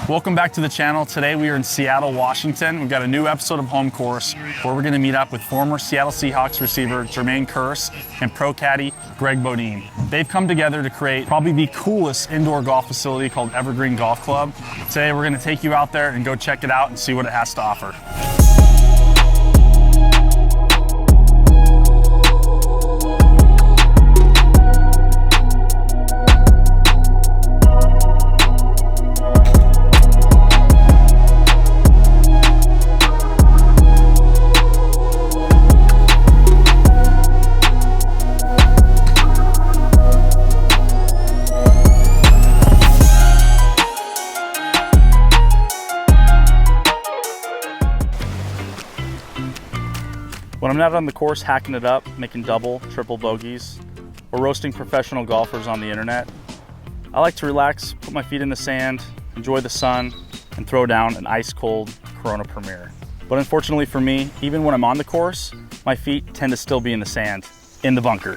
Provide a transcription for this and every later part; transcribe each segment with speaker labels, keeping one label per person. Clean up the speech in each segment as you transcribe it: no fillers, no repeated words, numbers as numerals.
Speaker 1: Welcome back to the channel. Today we are in Seattle, Washington. We've got a new episode of Home Course where we're going to meet up with former Seattle Seahawks receiver Jermaine Kearse and pro caddy Greg Bodine. They've come together to create probably the coolest indoor golf facility called Evergreen Golf Club. Today we're going to take you out there and go check it out and see what it has to offer. When I'm not on the course hacking it up, making double, triple bogeys, or roasting professional golfers on the internet, I like to relax, put my feet in the sand, enjoy the sun, and throw down an ice-cold Corona Premier. But unfortunately for me, even when I'm on the course, my feet tend to still be in the sand, in the bunker.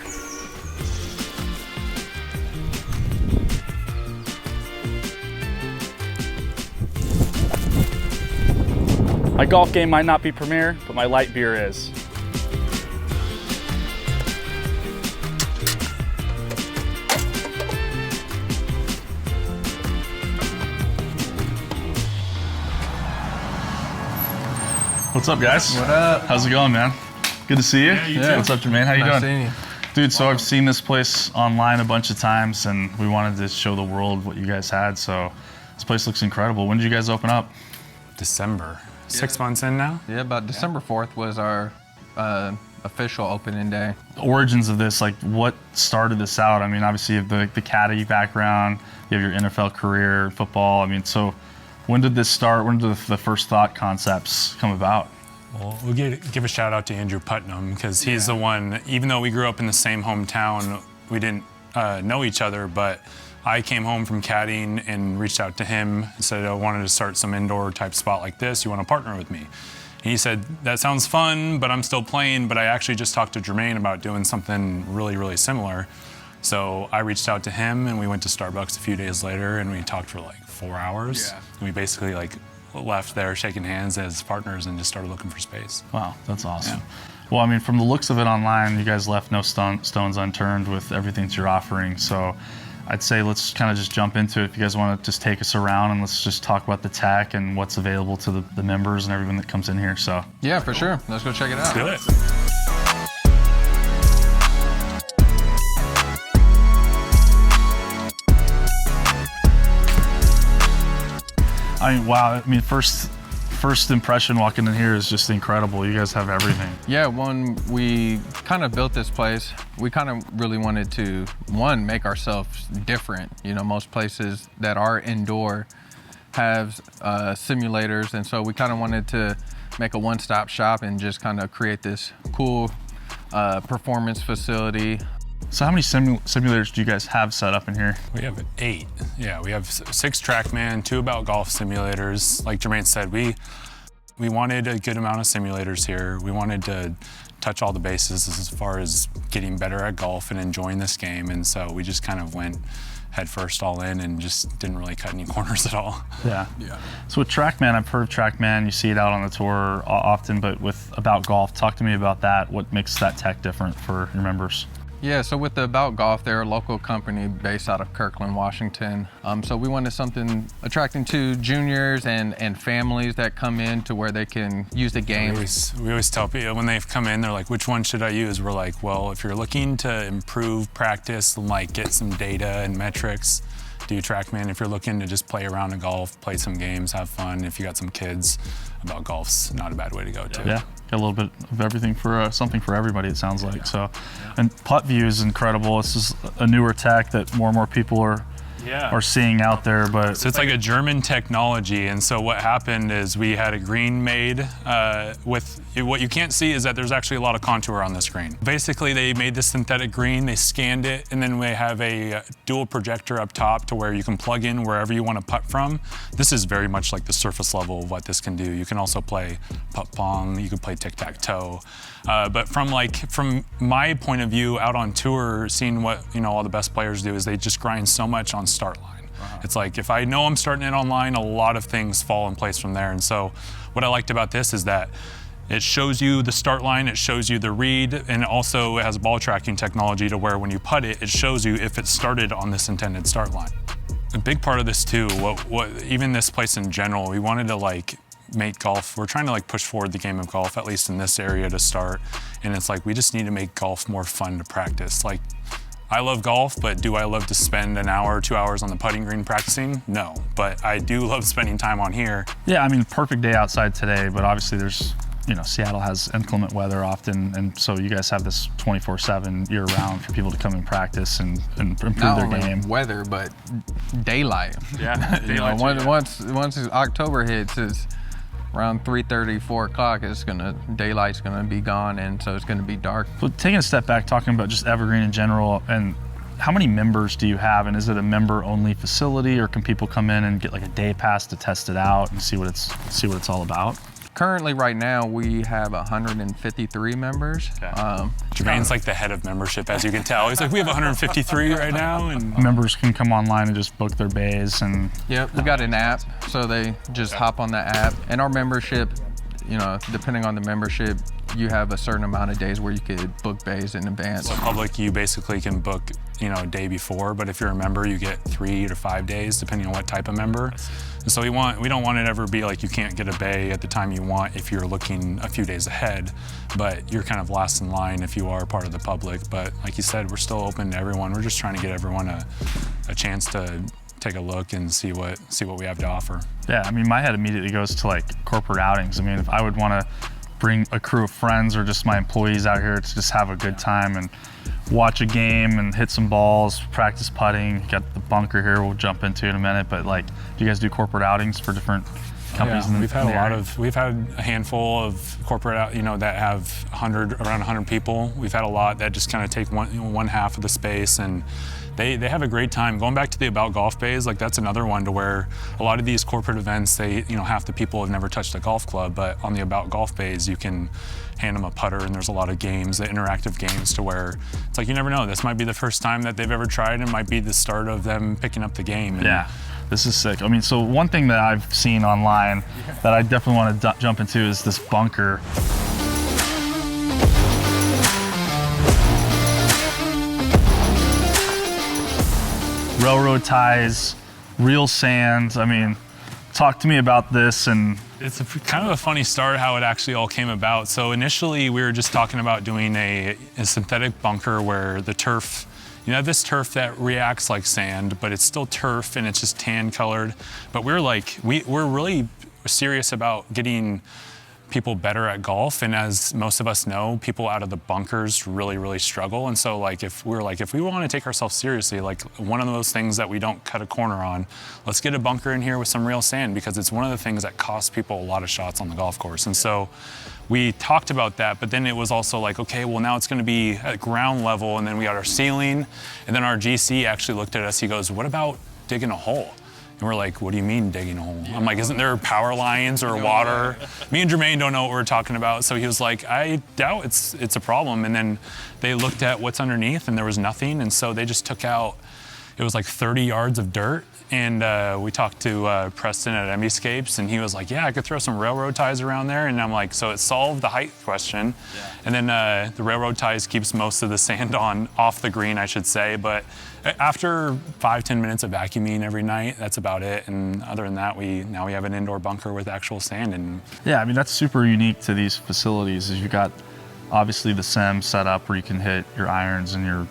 Speaker 1: My golf game might not be premier, but my light beer is. What's up, guys?
Speaker 2: What up?
Speaker 1: How's it going, man? Good to see you.
Speaker 2: Yeah, you too.
Speaker 1: What's up, Jermaine? How you
Speaker 2: Nice
Speaker 1: doing?
Speaker 2: seeing you.
Speaker 1: Dude, so I've seen this place online a bunch of times, and we wanted to show the world what you guys had, so this place looks incredible. When did you guys open up?
Speaker 3: December. 6 months in now?
Speaker 2: Yeah, about December 4th was our official opening day.
Speaker 1: The origins of this, like what started this out? I mean, obviously you have the caddy background, you have your NFL career, football. I mean, so when did this start? When did the first thought concepts come about?
Speaker 3: Well, we'll give a shout out to Andrew Putnam because he's the one, even though we grew up in the same hometown, we didn't know each other, but I came home from caddying and reached out to him and said, I wanted to start some indoor type spot like this. You want to partner with me? And he said, that sounds fun, but I'm still playing. But I actually just talked to Jermaine about doing something really, really similar. So I reached out to him and we went to Starbucks a few days later and we talked for like 4 hours. Yeah. And we basically like left there shaking hands as partners and just started looking for space.
Speaker 1: Wow, that's awesome. Yeah. Well, I mean, from the looks of it online, you guys left no stones unturned with everything that you're offering. So I'd say let's kind of just jump into it. If you guys want to just take us around and let's just talk about the tech and what's available to the members and everyone that comes in here. So
Speaker 2: yeah, for sure. Let's go check it out.
Speaker 3: Let's do it.
Speaker 1: I mean, wow. I mean, first impression walking in here is just incredible. You guys have everything.
Speaker 2: Yeah, when we kind of built this place, we kind of really wanted to, one, make ourselves different. You know, most places that are indoor have simulators, and so we kind of wanted to make a one-stop shop and just kind of create this cool performance facility.
Speaker 1: So how many simulators do you guys have set up in here?
Speaker 3: We have 8. Yeah, we have 6 TrackMan, 2 About Golf simulators. Like Jermaine said, we wanted a good amount of simulators here. We wanted to touch all the bases as far as getting better at golf and enjoying this game. And so we just kind of went head first all in and just didn't really cut any corners at all.
Speaker 1: Yeah. So with TrackMan, I've heard of TrackMan. You see it out on the tour often, but with About Golf, talk to me about that. What makes that tech different for your members?
Speaker 2: Yeah, so with the About Golf, they're a local company based out of Kirkland, Washington. So we wanted something attracting to juniors and families that come in to where they can use the game.
Speaker 3: We always tell people when they've come in, they're like, which one should I use? We're like, well, if you're looking to improve practice and like get some data and metrics, do TrackMan. If you're looking to just play around in golf, play some games, have fun, if you got some kids, About Golf's not a bad way to go too.
Speaker 1: Yeah. Got a little bit of everything for something for everybody, it sounds like. So, and putt view is incredible. This is a newer tech that more and more people are seeing out there. But
Speaker 3: so it's like a German technology, and so what happened is we had a green made with what you can't see is that there's actually a lot of contour on this green. Basically, they made this synthetic green, they scanned it, and then we have a dual projector up top to where you can plug in wherever you want to putt from. This is very much like the surface level of what this can do. You can also play putt pong, you can play tic-tac-toe. But from my point of view, out on tour, seeing what all the best players do is they just grind so much on start line. It's like if I know I'm starting it online, a lot of things fall in place from there. And so what I liked about this is that it shows you the start line, it shows you the read, and also it has ball tracking technology to where when you putt it, it shows you if it started on this intended start line. A big part of this too, what even this place in general, we wanted to like make golf, we're trying to like push forward the game of golf, at least in this area to start. And it's like, we just need to make golf more fun to practice. Like, I love golf, but do I love to spend an hour or 2 hours on the putting green practicing? No, but I do love spending time on here.
Speaker 1: Yeah, I mean, perfect day outside today, but obviously there's, you know, Seattle has inclement weather often, and so you guys have this 24/7 year-round for people to come and practice and improve
Speaker 2: Not
Speaker 1: their
Speaker 2: only
Speaker 1: game.
Speaker 2: weather, but daylight.
Speaker 1: Yeah,
Speaker 2: You know, once October hits, it's around 3:30, 4 o'clock. Daylight's gonna be gone, and so it's gonna be dark.
Speaker 1: But taking a step back, talking about just Evergreen in general, and how many members do you have, and is it a member-only facility, or can people come in and get like a day pass to test it out and see what it's all about?
Speaker 2: Currently, right now, we have 153 members.
Speaker 1: Okay.
Speaker 3: Jermaine's like the head of membership, as you can tell. He's like, we have 153 right now. And
Speaker 1: Members can come online and just book their bays and...
Speaker 2: Yep, we got an app, so they just hop on the app. And our membership, you know, depending on the membership, you have a certain amount of days where you could book bays in advance.
Speaker 3: so public, you basically can book, you know, a day before, but if you're a member, you get 3 to 5 days, depending on what type of member. And so we don't want it to ever be like you can't get a bay at the time you want if you're looking a few days ahead, but you're kind of last in line if you are part of the public. But like you said, we're still open to everyone. We're just trying to get everyone a chance to take a look and see what we have to offer.
Speaker 1: Yeah, I mean, my head immediately goes to like corporate outings. I mean, if I would want to bring a crew of friends or just my employees out here to just have a good time and watch a game and hit some balls, practice putting. Got the bunker here we'll jump into in a minute, but like, do you guys do corporate outings for different companies?
Speaker 3: Yeah, we've had a handful of corporate, you know, that have around 100 people. We've had a lot that just kind of take one half of the space, and they have a great time. Going back to the About Golf bays, like that's another one to where a lot of these corporate events, half the people have never touched a golf club, but on the About Golf bays, you can hand them a putter, and there's a lot of games, the interactive games, to where it's like, you never know, this might be the first time that they've ever tried, and might be the start of them picking up the game. And
Speaker 1: yeah, this is sick. I mean, so one thing that I've seen online that I definitely want to jump into is this bunker. Railroad ties, real sand. I mean, talk to me about this. And
Speaker 3: it's kind of a funny start how it actually all came about. So initially we were just talking about doing a synthetic bunker where the turf, you have this turf that reacts like sand, but it's still turf and it's just tan colored. But we're really serious about getting people better at golf, and as most of us know, people out of the bunkers really struggle. And so like if we want to take ourselves seriously, like one of those things that we don't cut a corner on, let's get a bunker in here with some real sand, because it's one of the things that costs people a lot of shots on the golf course. And so we talked about that, but then it was also like, okay, well now it's going to be at ground level, and then we got our ceiling, and then our GC actually looked at us, he goes, what about digging a hole? And we're like, what do you mean digging a hole? I'm like, isn't there power lines or water? Me and Jermaine don't know what we're talking about. So he was like, I doubt it's a problem. And then they looked at what's underneath, and there was nothing. And so they just took out, it was like 30 yards of dirt. And we talked to Preston at Embyscapes, and he was like, yeah, I could throw some railroad ties around there. And I'm like, so it solved the height question. Yeah. And then the railroad ties keeps most of the sand off the green, I should say. But after 5-10 minutes of vacuuming every night, that's about it. And other than that, now we have an indoor bunker with actual sand. And
Speaker 1: yeah, I mean, that's super unique to these facilities. Is you got obviously the SEM set up where you can hit your irons and your,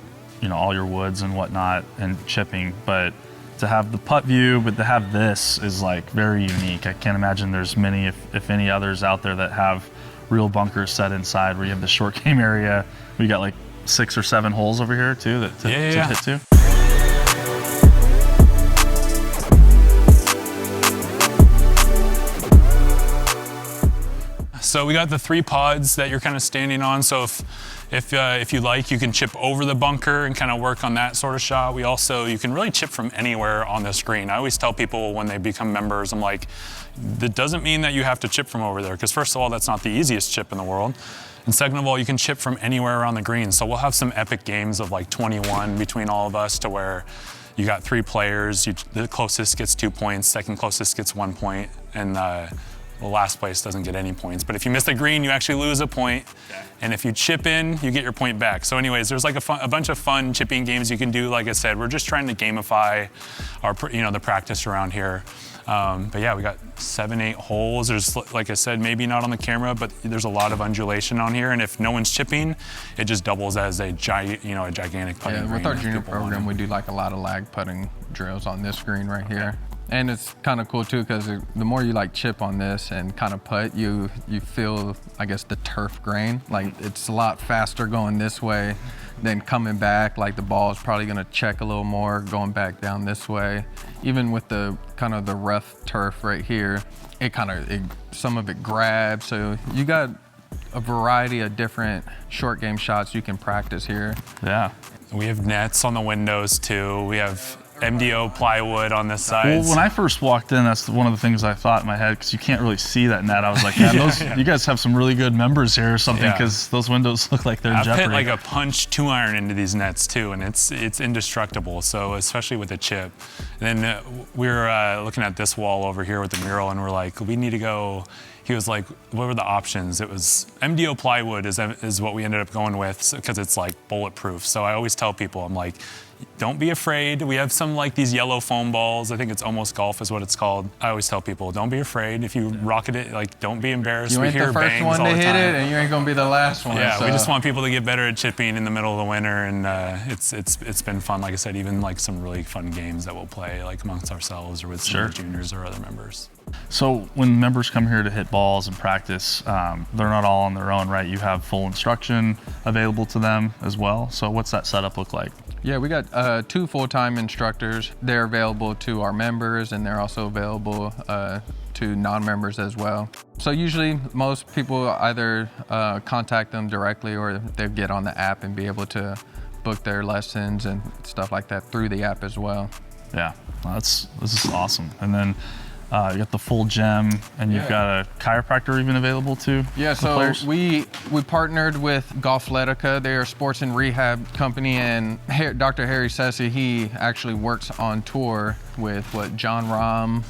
Speaker 1: all your woods and whatnot and chipping, but to have the putt view, but to have this is like very unique. I can't imagine there's many, if any others out there that have real bunkers set inside where you have the short game area. We got like 6 or 7 holes over here too to hit to.
Speaker 3: So we got the 3 pods that you're kind of standing on. So if you like, you can chip over the bunker and kind of work on that sort of shot. You can really chip from anywhere on this green. I always tell people when they become members, I'm like, that doesn't mean that you have to chip from over there, because first of all, that's not the easiest chip in the world. And second of all, you can chip from anywhere around the green. So we'll have some epic games of like 21 between all of us, to where you got 3 players. The closest gets 2 points, second closest gets 1 point, and the last place doesn't get any points. But if you miss the green, you actually lose a point. And if you chip in, you get your point back. So anyways, there's like a bunch of fun chipping games you can do. Like I said, we're just trying to gamify our, the practice around here. But yeah, we got 7, 8 holes. There's, like I said, maybe not on the camera, but there's a lot of undulation on here. And if no one's chipping, it just doubles as a gigantic putting green.
Speaker 2: With our junior program, we do like a lot of lag putting drills on this green right here. And it's kind of cool too, because the more you like chip on this and kind of putt, you feel, I guess, the turf grain. Like it's a lot faster going this way than coming back. Like the ball is probably gonna check a little more going back down this way. Even with the kind of the rough turf right here, some of it grabs. So you got a variety of different short game shots you can practice here.
Speaker 1: Yeah.
Speaker 3: We have nets on the windows too. We have MDO plywood on this side.
Speaker 1: Well, when I first walked in, that's one of the things I thought in my head, because you can't really see that net. I was like, man, you guys have some really good members here or something, because those windows look like they're in jeopardy.
Speaker 3: I've hit like a punch 2-iron into these nets too, and it's indestructible. So especially with a chip. And then we were looking at this wall over here with the mural, and we're like, we need to go. He was like, what were the options? It was MDO plywood is what we ended up going with, because it's like bulletproof. So I always tell people, I'm like, don't be afraid. We have some like these yellow foam balls. I think it's Almost Golf is what it's called. I always tell people, don't be afraid. If you rocket it, like, don't be embarrassed.
Speaker 2: You ain't the first one to hit it, and you ain't gonna be the last one.
Speaker 3: Yeah,
Speaker 2: so.
Speaker 3: We just want people to get better at chipping in the middle of the winter, and it's been fun. Like I said, even like some really fun games that we'll play like amongst ourselves or with some of the juniors or other members.
Speaker 1: So when members come here to hit balls and practice, they're not all on their own, right? You have full instruction available to them as well. So what's that setup look like?
Speaker 2: Yeah, we got 2 full-time instructors. They're available to our members, and they're also available to non-members as well. So usually most people either contact them directly, or they get on the app and be able to book their lessons and stuff like that through the app as well.
Speaker 1: Yeah, well, this is awesome. And then you got the full gym, and you've got a chiropractor even available too.
Speaker 2: Yeah, so
Speaker 1: players?
Speaker 2: we partnered with Golfletica. They're a sports and rehab company, and Dr. Harry Sessi, he actually works on tour with John Rahm,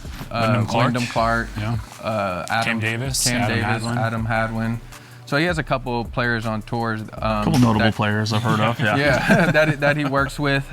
Speaker 2: Wyndham Clark,
Speaker 3: Cam Davis,
Speaker 2: Adam Hadwin. So he has a couple of players on tours.
Speaker 1: A couple notable players I've heard of,
Speaker 2: yeah, that he works with.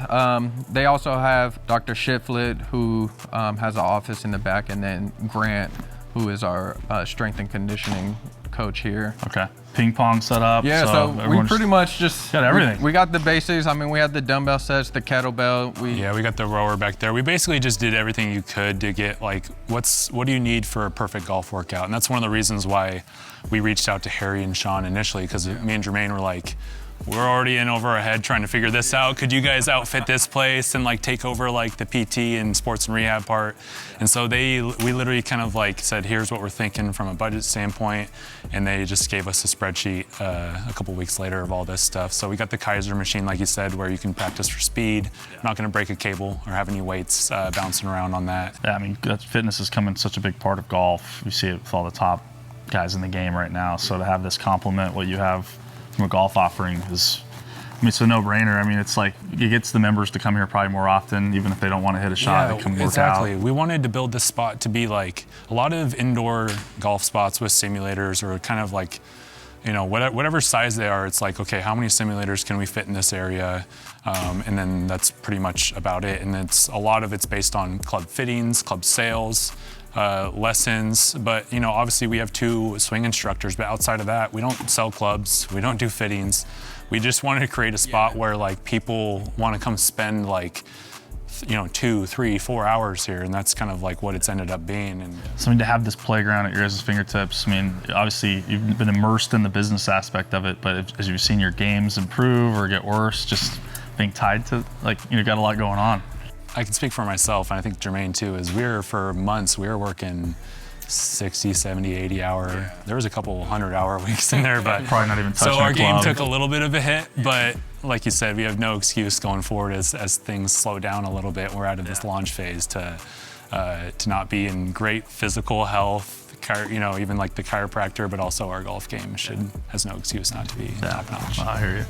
Speaker 2: They also have Dr. Shiflett, who has an office in the back, and then Grant, who is our strength and conditioning coach here.
Speaker 1: Okay. Ping pong set up.
Speaker 2: Yeah, so we pretty much just
Speaker 1: got everything.
Speaker 2: We got the basics. I mean, we had the dumbbell sets, the kettlebell.
Speaker 3: We got the rower back there. We basically just did everything you could to get like, what do you need for a perfect golf workout? And that's one of the reasons why we reached out to Harry and Sean initially, because me and Jermaine were like, we're already in over our head trying to figure this out. Could you guys outfit this place and like take over like the PT and sports and rehab part? And so we literally kind of like said, here's what we're thinking from a budget standpoint. And they just gave us a spreadsheet a couple weeks later of all this stuff. So we got the Kaiser machine, like you said, where you can practice for speed, not gonna break a cable or have any weights bouncing around on that.
Speaker 1: Yeah, I mean, fitness is becoming such a big part of golf. You see it with all the top guys in the game right now. So to have this complement what you have from a golf offering is, I mean, it's a no-brainer. I mean, it's like, it gets the members to come here probably more often, even if they don't want to hit a shot, they come work out.
Speaker 3: We wanted to build this spot to be like a lot of indoor golf spots with simulators, or kind of like, whatever size they are. It's like, okay, how many simulators can we fit in this area? And then that's pretty much about it. And a lot of it's based on club fittings, club sales, lessons, but obviously we have 2 swing instructors, but outside of that, we don't sell clubs, we don't do fittings. We just wanted to create a spot where like people want to come spend like 2, 3, 4 hours here, and that's kind of like what it's ended up being. And
Speaker 1: so, I mean, to have this playground at your guys' fingertips, I mean, obviously you've been immersed in the business aspect of it, but as you've seen your games improve or get worse, just being tied to, like, got a lot going on.
Speaker 3: I can speak for myself, and I think Jermaine too, is for months, we were working 60, 70, 80 hour. There was a couple 100-hour weeks in there, but
Speaker 1: probably not even touching
Speaker 3: so our game
Speaker 1: club.
Speaker 3: took a little bit of a hit, but like you said, we have no excuse going forward as things slow down a little bit. We're out of this launch phase to not be in great physical health, even like the chiropractor, but also our golf game has no excuse not to be top notch.
Speaker 1: I hear you.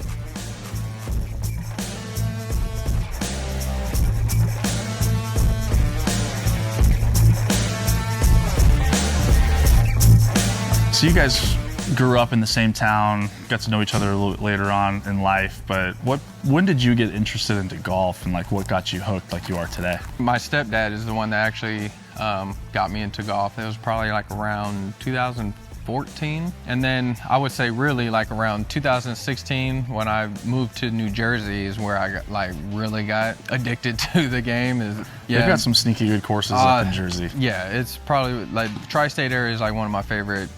Speaker 1: So you guys grew up in the same town, got to know each other a little bit later on in life, but when did you get interested into golf and like what got you hooked like you are today?
Speaker 2: My stepdad is the one that actually got me into golf. It was probably like around 2014. And then I would say really like around 2016 when I moved to New Jersey is where I really got addicted to the game.
Speaker 1: They've got some sneaky good courses up in Jersey.
Speaker 2: Yeah, it's probably like the tri-state area is like one of my favorite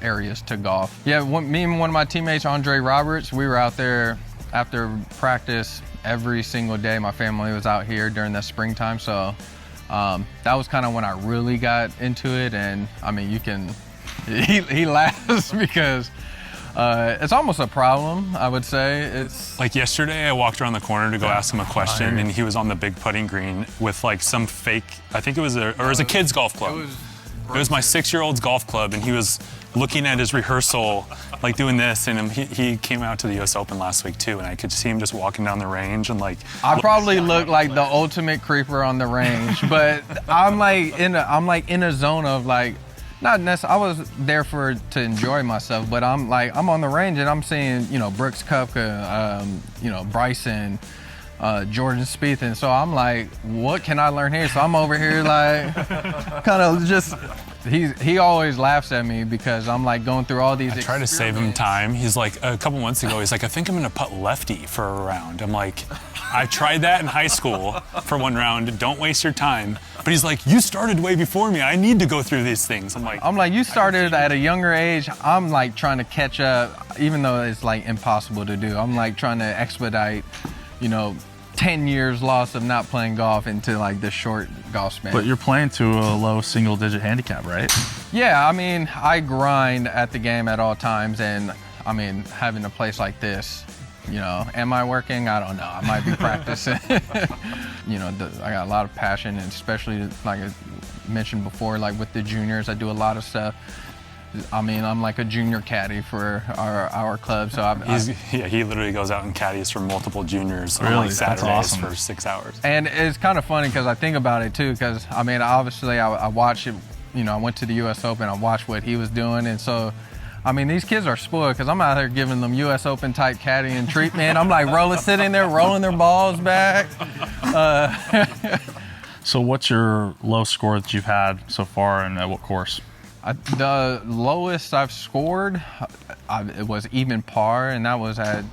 Speaker 2: areas to golf. Yeah, me and one of my teammates, Andre Roberts, we were out there after practice every single day. My family was out here during the springtime, so that was kind of when I really got into it. And I mean, he laughs because it's almost a problem, I would say. It's
Speaker 3: like yesterday I walked around the corner to go ask him a question, and he was on the big putting green with like some fake, I think it was a kid's golf club. It was my 6-year-old's golf club, and he was looking at his rehearsal, like doing this, and he came out to the U.S. Open last week too, and I could see him just walking down the range and like.
Speaker 2: I probably look like the ultimate creeper on the range, but I'm like in a zone of like, not necessarily. I was there to enjoy myself, but I'm on the range and I'm seeing Brooks Koepka, Bryson. Jordan Spieth, and so I'm like, what can I learn here? So I'm over here like, kind of just. He always laughs at me because I'm like going through all these.
Speaker 3: I try to save him time. He's like a couple months ago. He's like, I think I'm gonna putt lefty for a round. I'm like, I tried that in high school for one round. Don't waste your time. But he's like, you started way before me. I need to go through these things. I'm like,
Speaker 2: you started at a younger age. I'm like trying to catch up, even though it's like impossible to do. I'm like trying to expedite, 10 years loss of not playing golf into like this short golf span.
Speaker 1: But you're playing to a low single-digit handicap, right?
Speaker 2: Yeah, I mean, I grind at the game at all times, and I mean, having a place like this, am I working? I don't know. I might be practicing. I got a lot of passion, and especially like I mentioned before, like with the juniors, I do a lot of stuff. I mean, I'm like a junior caddy for our club, so
Speaker 3: he literally goes out and caddies for multiple juniors on
Speaker 1: really?
Speaker 3: like Saturdays
Speaker 1: awesome.
Speaker 3: for 6 hours.
Speaker 2: And it's kind of funny because I think about it too, because I mean, obviously I watch it, I went to the U.S. Open, I watched what he was doing, and so, I mean, these kids are spoiled because I'm out here giving them U.S. Open type caddying treatment. I'm like sitting there rolling their balls back.
Speaker 1: So what's your low score that you've had so far, and at what course?
Speaker 2: The lowest I've scored, it was even par, and that was at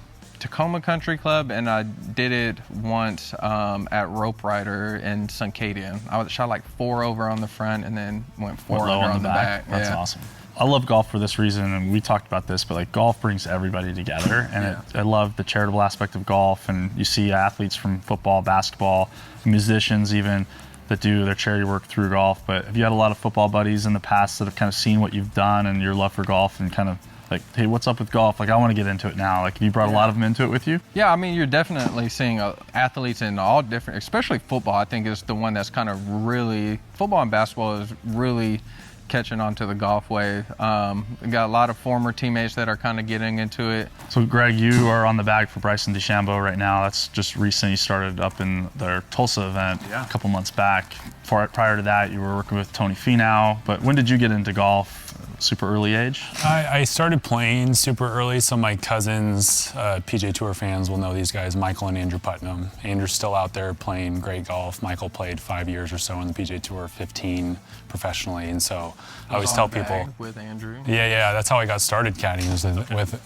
Speaker 2: Tacoma Country Club, and I did it once at Rope Rider in Suncadia. I shot like 4 over on the front and then went 4 under on the back.
Speaker 1: That's awesome. I love golf for this reason, and we talked about this, but like golf brings everybody together, and I love the charitable aspect of golf, and you see athletes from football, basketball, musicians even, that do their charity work through golf. But have you had a lot of football buddies in the past that have kind of seen what you've done and your love for golf and kind of like, hey, what's up with golf? Like, I want to get into it now. Like, have you brought a lot of them into it with you?
Speaker 2: Yeah, I mean, you're definitely seeing athletes in all different, especially football. I think is the one that's kind of really, football and basketball is really catching on to the golf wave. We got a lot of former teammates that are kind of getting into it.
Speaker 1: So Greg, you are on the bag for Bryson DeChambeau right now. That's just recent. You started up in their Tulsa event a couple months back. Prior to that, you were working with Tony Finau. But when did you get into golf? Super early age?
Speaker 3: I started playing super early, so my cousins, PGA Tour fans will know these guys, Michael and Andrew Putnam. Andrew's still out there playing great golf. Michael played 5 years or so on the PGA Tour, 15 professionally, and so I always tell people.
Speaker 2: With Andrew?
Speaker 3: Yeah, that's how I got started caddying, was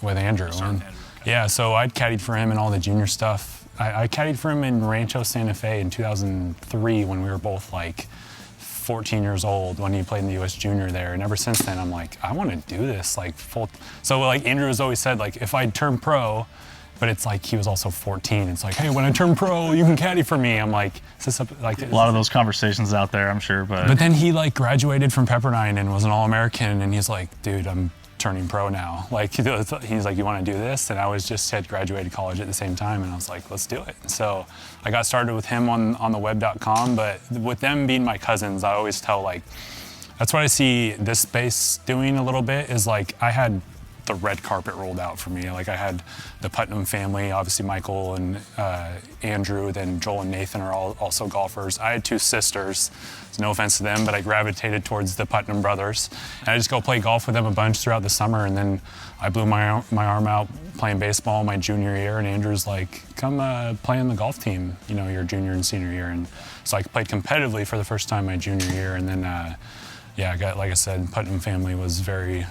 Speaker 3: with Andrew. Yeah, so I'd caddied for him and all the junior stuff. I caddied for him in Rancho Santa Fe in 2003 when we were both like 14 years old when he played in the U.S. Junior there, and ever since then I'm like, I want to do this like full. So like Andrew has always said, like if I'd turn pro, but it's like he was also 14. It's like, hey, when I turn pro, you can caddy for me. I'm like, is this like
Speaker 1: a lot of those conversations out there, I'm sure,
Speaker 3: but then he like graduated from Pepperdine and was an All-American, and he's like, dude, I'm turning pro now. Like he's like, you want to do this? And I was just had graduated college at the same time, and I was like, let's do it. So I got started with him on the web.com, but with them being my cousins, I always tell like, that's what I see this space doing a little bit is like I had the red carpet rolled out for me. Like I had the Putnam family, obviously Michael and Andrew, then Joel and Nathan are all also golfers. I had 2 sisters, so no offense to them, but I gravitated towards the Putnam brothers. And I just go play golf with them a bunch throughout the summer, and then I blew my arm out playing baseball my junior year, and Andrew's like, come play on the golf team, you know, your junior and senior year. And so I played competitively for the first time my junior year, and then yeah, like I said, Putnam family was a very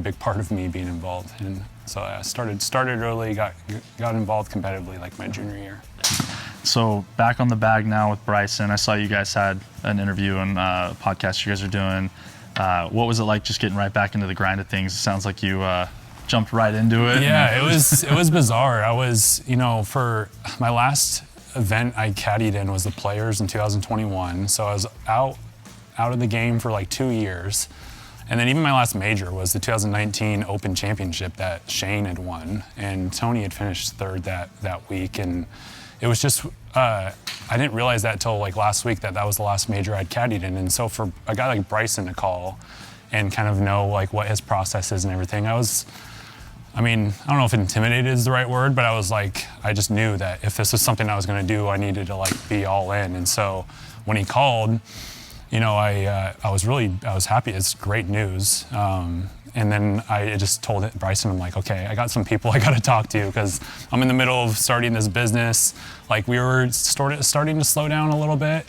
Speaker 3: big part of me being involved. And so I started early, got involved competitively like my junior year.
Speaker 1: So back on the bag now with Bryson. I saw you guys had an interview and a podcast you guys are doing. What was it like just getting right back into the grind of things? It sounds like you jumped right into it.
Speaker 3: Yeah, it was bizarre. I was, you know, for my last event I caddied in was the Players in 2021. So I was out of the game for like 2 years. And then even my last major was the 2019 Open Championship that Shane had won. And Tony had finished 3rd that week. And it was just, I didn't realize that till like last week that was the last major I'd caddied in. And so for a guy like Bryson to call and kind of know like what his process is and everything, I don't know if intimidated is the right word, but I was like, I just knew that if this was something I was gonna do, I needed to like be all in. And so when he called, you know, I was happy. It's great news. And then I just told Bryson, I'm like, okay, I got some people I got to talk to because I'm in the middle of starting this business. Like we were starting to slow down a little bit.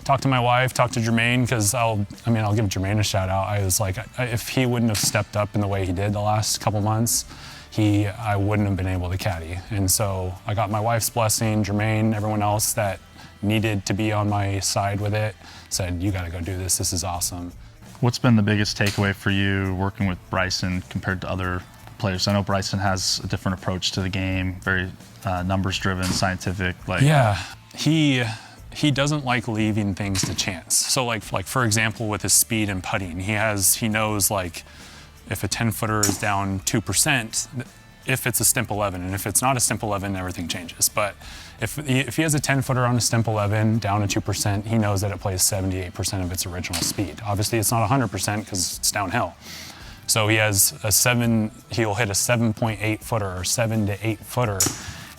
Speaker 3: Talked to my wife, talked to Jermaine, because I'll give Jermaine a shout out. I was like, if he wouldn't have stepped up in the way he did the last couple months, I wouldn't have been able to caddy. And so I got my wife's blessing, Jermaine, everyone else that needed to be on my side with it, said, you got to go do this. This is awesome.
Speaker 1: What's been the biggest takeaway for you working with Bryson compared to other players? I know Bryson has a different approach to the game, very numbers-driven, scientific.
Speaker 3: Yeah, he doesn't like leaving things to chance. So like for example, with his speed and putting, he knows like if a 10-footer is down 2%, if it's a stimp 11, and if it's not a stimp 11, everything changes. But if he has a 10-footer on a stimp 11 down to 2%, he knows that it plays 78% of its original speed. Obviously, it's not 100% because it's downhill. So he'll hit a 7.8 footer or 7 to 8 footer,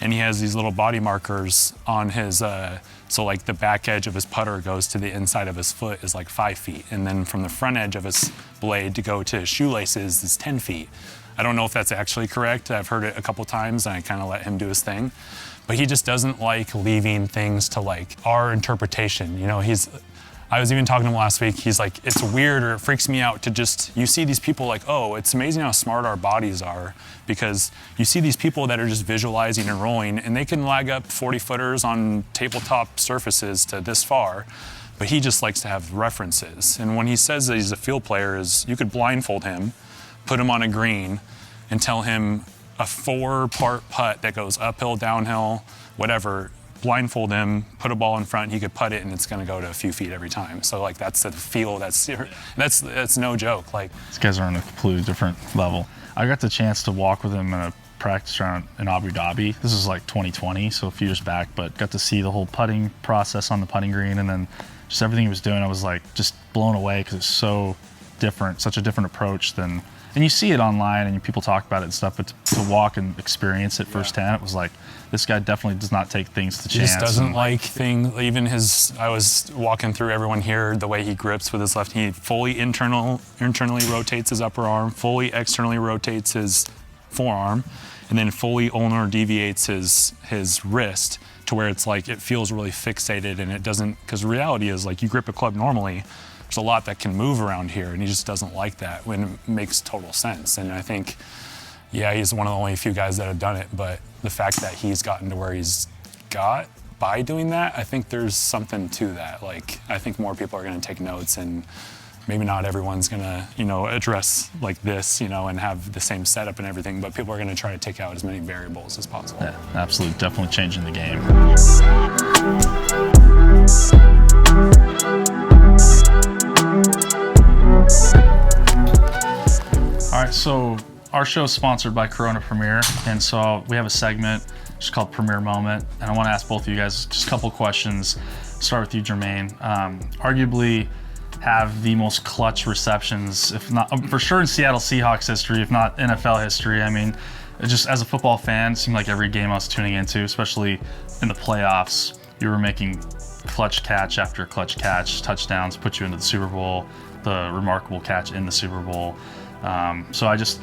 Speaker 3: and he has these little body markers on his, so like the back edge of his putter goes to the inside of his foot is like 5 feet, and then from the front edge of his blade to go to his shoelaces is 10 feet. I don't know if that's actually correct. I've heard it a couple times and I kind of let him do his thing. But he just doesn't like leaving things to like our interpretation. You know, I was even talking to him last week. He's like, it's weird or it freaks me out to just, you see these people like, oh, it's amazing how smart our bodies are, because you see these people that are just visualizing and rolling and they can lag up 40 footers on tabletop surfaces to this far. But he just likes to have references. And when he says that he's a field player, is you could blindfold him, put him on a green, and tell him a 4-part putt that goes uphill, downhill, whatever, blindfold him, put a ball in front, he could putt it, and it's going to go to a few feet every time. So like that's the feel. That's no joke. Like
Speaker 1: these guys are on a completely different level. I got the chance to walk with him in a practice round in Abu Dhabi. This is like 2020, so a few years back, but got to see the whole putting process on the putting green, and then just everything he was doing. I was like just blown away because it's so different, such a different approach than. And you see it online and people talk about it and stuff, but to walk and experience it firsthand, it was like, this guy definitely does not take things to chance.
Speaker 3: He just doesn't like things, even I was walking through everyone here, the way he grips with his left, he fully internally rotates his upper arm, fully externally rotates his forearm, and then fully ulnar deviates his wrist to where it's like, it feels really fixated and it doesn't, because reality is like you grip a club normally, there's a lot that can move around here, and he just doesn't like that when it makes total sense. And I think, yeah, he's one of the only few guys that have done it, but the fact that he's gotten to where he's got by doing that, I think there's something to that. Like, I think more people are gonna take notes, and maybe not everyone's gonna, address like this, and have the same setup and everything, but people are gonna try to take out as many variables as possible.
Speaker 1: Yeah, absolutely, definitely changing the game. All right, so our show is sponsored by Corona Premier, and so we have a segment just called Premier Moment, and I want to ask both of you guys just a couple questions. Start with you, Jermaine. Arguably, have the most clutch receptions, if not for sure in Seattle Seahawks history, if not NFL history. I mean, it just as a football fan, it seemed like every game I was tuning into, especially in the playoffs, you were making clutch catch after clutch catch, touchdowns, put you into the Super Bowl, the remarkable catch in the Super Bowl. So I just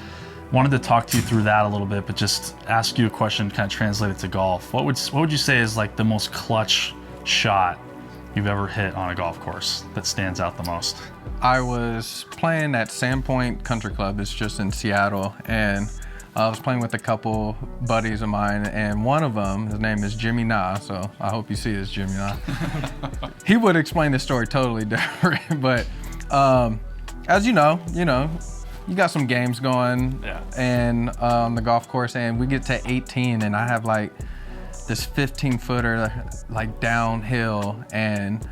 Speaker 1: wanted to talk to you through that a little bit, but just ask you a question, kind of translate it to golf. What would you say is like the most clutch shot you've ever hit on a golf course that stands out the most?
Speaker 2: I was playing at Sandpoint Country Club. It's just in Seattle, and I was playing with a couple buddies of mine, and one of them, his name is Jimmy Na, so I hope you see this, Jimmy Na. He would explain the story totally different, but as you know, you got some games going and on the golf course, and we get to 18, and I have like this 15-footer like downhill, and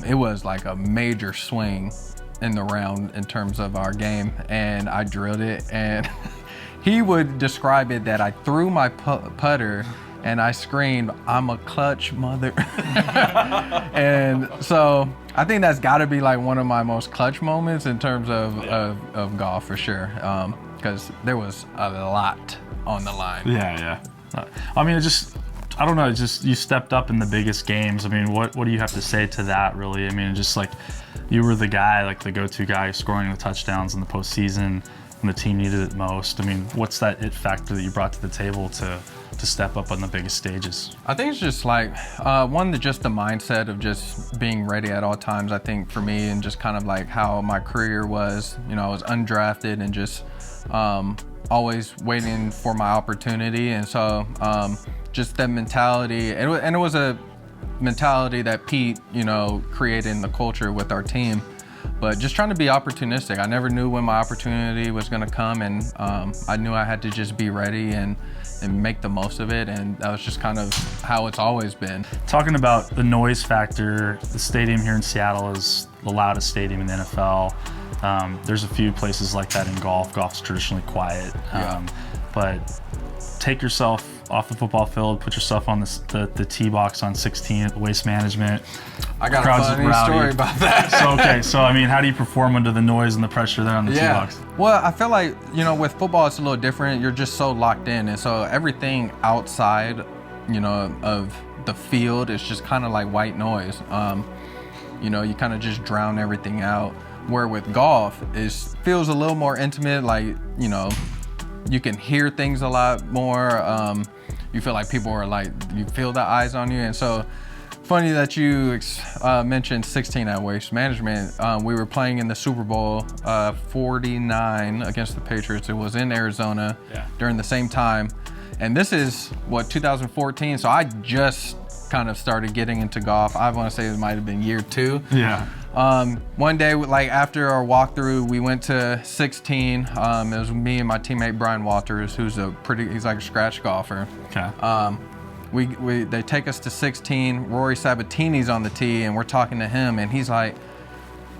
Speaker 2: it was like a major swing in the round in terms of our game, and I drilled it, and he would describe it that I threw my putter and I screamed, "I'm a clutch mother." And so I think that's got to be like one of my most clutch moments in terms of golf for sure, because there was a lot on the line.
Speaker 1: Yeah. I mean, I don't know, just you stepped up in the biggest games. I mean, what do you have to say to that, really? I mean, just like you were the guy, like the go-to guy scoring the touchdowns in the postseason when the team needed it most. I mean, what's that it factor that you brought to the table to step up on the biggest stages?
Speaker 2: I think it's just like, just the mindset of just being ready at all times, I think, for me, and just kind of like how my career was. I was undrafted and just always waiting for my opportunity. And so just that mentality, and it was a mentality that Pete, created in the culture with our team. But just trying to be opportunistic. I never knew when my opportunity was going to come, and I knew I had to just be ready and make the most of it, and that was just kind of how it's always been.
Speaker 1: Talking about the noise factor, the stadium here in Seattle is the loudest stadium in the NFL. There's a few places like that in golf. Golf's traditionally quiet, but take yourself off the football field, put yourself on the tee box on 16 at Waste Management.
Speaker 2: I got a funny story about that.
Speaker 1: So I mean, how do you perform under the noise and the pressure there on the tee box?
Speaker 2: Well, I feel like, with football it's a little different. You're just so locked in, and so everything outside, of the field is just kind of like white noise. You kind of just drown everything out. Where with golf, it feels a little more intimate, like, you can hear things a lot more. You feel like people are like, you feel the eyes on you. And so funny that you mentioned 16 at Waste Management. We were playing in the Super Bowl 49 against the Patriots. It was in Arizona during the same time. And this is 2014. So I just kind of started getting into golf. I want to say it might have been year 2.
Speaker 1: Yeah.
Speaker 2: One day, like after our walkthrough, we went to 16. It was me and my teammate Brian Walters, who's he's like a scratch golfer.
Speaker 1: Okay.
Speaker 2: They take us to 16. Rory Sabatini's on the tee, and we're talking to him, and he's like,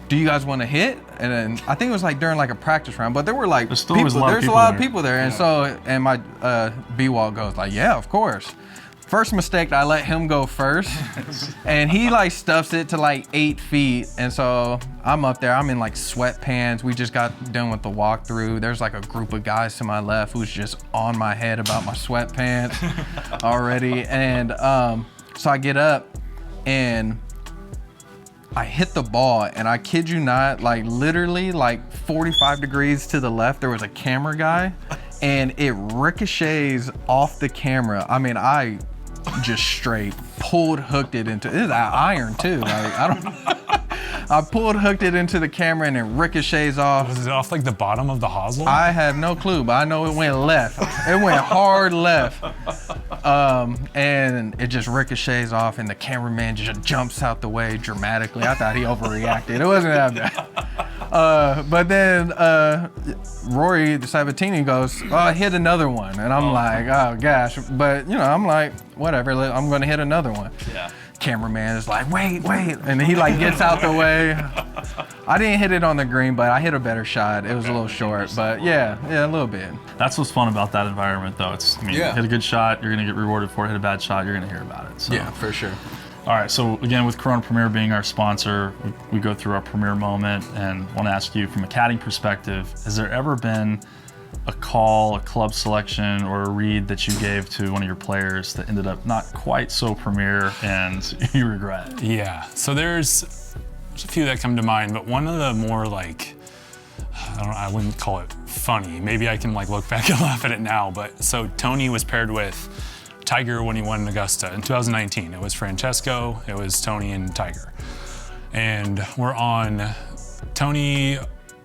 Speaker 2: "Do you guys want to hit?" And then I think it was like during like a practice round, but there were like
Speaker 1: there's a lot of people there.
Speaker 2: And so, and my B-Wall goes like, "Yeah, of course." First mistake, I let him go first, and he like stuffs it to like 8 feet. And so I'm up there, I'm in like sweatpants. We just got done with the walkthrough. There's like a group of guys to my left who's just on my head about my sweatpants already. And so I get up and I hit the ball, and I kid you not, like literally like 45 degrees to the left, there was a camera guy, and it ricochets off the camera. I mean, I just straight hooked it into, it is an iron too. Like, I hooked it into the camera, and it ricochets off.
Speaker 3: Was it off like the bottom of the hosel?
Speaker 2: I have no clue, but I know it went left. It went hard left. And it just ricochets off, and the cameraman just jumps out the way dramatically. I thought he overreacted. It wasn't that bad. But then Rory Sabatini goes, "Oh, I hit another one." And I'm like, "Oh gosh." But I'm like, whatever, I'm gonna hit another one.
Speaker 1: Yeah.
Speaker 2: Cameraman is like, wait. And he like gets out the way. I didn't hit it on the green, but I hit a better shot. It was a little short, but yeah, a little bit.
Speaker 1: That's what's fun about that environment, though. Hit a good shot, you're gonna get rewarded for it. Hit a bad shot, you're gonna hear about it. So.
Speaker 2: Yeah, for sure.
Speaker 1: All right, so again, with Corona Premier being our sponsor, we go through our Premier moment, and want to ask you, from a caddying perspective, has there ever been a call, a club selection, or a read that you gave to one of your players that ended up not quite so Premier and you regret it?
Speaker 3: Yeah, so there's a few that come to mind, but one of the more like, I wouldn't call it funny. Maybe I can like look back and laugh at it now, but so Tony was paired with Tiger when he won Augusta in 2019. It was Francesco, it was Tony and Tiger. And we're on Tony,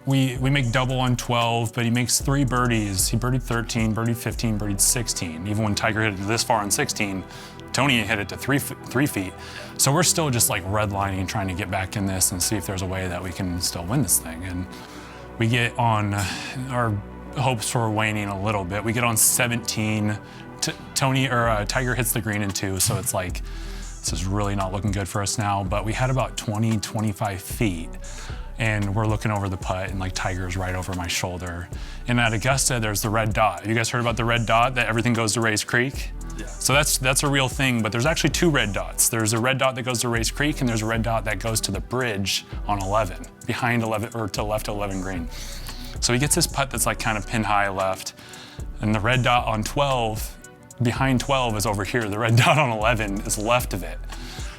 Speaker 3: we make double on 12, but he makes 3 birdies. He birdied 13, birdied 15, birdied 16. Even when Tiger hit it this far on 16, Tony hit it to 3 feet. So we're still just like redlining, trying to get back in this and see if there's a way that we can still win this thing. And we get on, our hopes were waning a little bit. We get on 17. Tiger hits the green in 2, so it's like, this is really not looking good for us now, but we had about 20, 25 feet, and we're looking over the putt, and like Tiger's right over my shoulder. And at Augusta, there's the red dot. You guys heard about the red dot, that everything goes to Race Creek?
Speaker 1: Yeah.
Speaker 3: So that's a real thing, but there's actually 2 red dots. There's a red dot that goes to Race Creek, and there's a red dot that goes to the bridge on 11, behind 11, or to left 11 green. So he gets his putt that's like kind of pin high left, and the red dot on 12, behind 12 is over here. The red dot on 11 is left of it.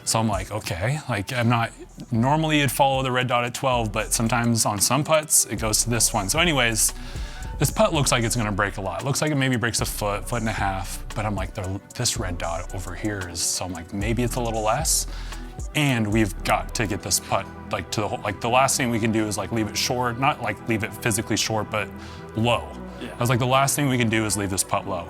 Speaker 3: So I'm like, okay, like I'm not, normally it'd follow the red dot at 12, but sometimes on some putts, it goes to this one. So anyways, this putt looks like it's gonna break a lot. It looks like it maybe breaks a foot and a half, but I'm like, this red dot over here is, so I'm like, maybe it's a little less. And we've got to get this putt like to the hole. Like the last thing we can do is like leave it short, not like leave it physically short, but low.
Speaker 1: Yeah.
Speaker 3: I was like, the last thing we can do is leave this putt low.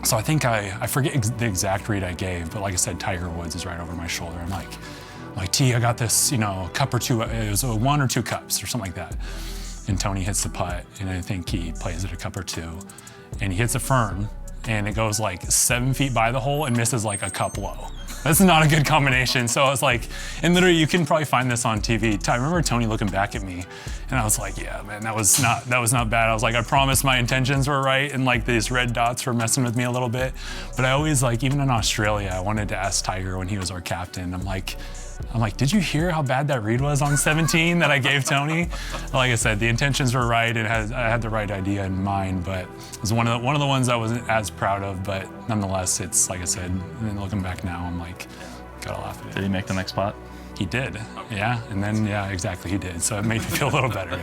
Speaker 3: So I think I forget the exact read I gave, but like I said, Tiger Woods is right over my shoulder. I'm like, T, I got this, a cup or 2, it was 1 or 2 cups or something like that. And Tony hits the putt, and I think he plays it a cup or 2, and he hits it firm, and it goes like 7 feet by the hole and misses like a cup low. That's not a good combination. So I was like, and literally you can probably find this on TV. I remember Tony looking back at me, and I was like, yeah, man, that was not bad. I was like, I promise my intentions were right, and like these red dots were messing with me a little bit. But I always, like, even in Australia, I wanted to ask Tiger when he was our captain. I'm like, did you hear how bad that read was on 17 that I gave Tony? Like I said, the intentions were right, and I had the right idea in mind, but it was one of the ones I wasn't as proud of, but nonetheless, it's like I said, looking back now, I'm like, gotta laugh at it.
Speaker 1: Did he make the next putt?
Speaker 3: He did, yeah, and then, yeah, exactly, he did, so it made me feel a little better.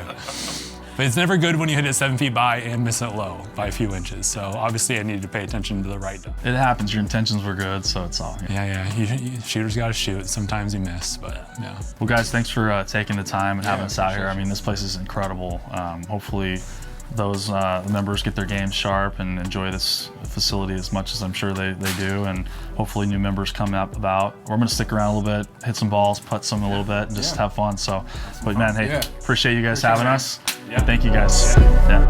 Speaker 3: But it's never good when you hit it 7 feet by and miss it low by a few inches. So obviously I needed to pay attention to the right dot.
Speaker 1: It happens, your intentions were good, so it's all.
Speaker 3: Yeah, shooters gotta shoot. Sometimes you miss, but yeah.
Speaker 1: Well guys, thanks for taking the time and having us out here. I mean, this place is incredible. Hopefully those members get their games sharp and enjoy this facility as much as I'm sure they do, and hopefully new members come up about. We're gonna stick around a little bit, hit some balls, putt some a little bit, and just have fun. So, but man, hey, appreciate you guys having us.
Speaker 3: Yeah.
Speaker 1: Thank you guys. Yeah.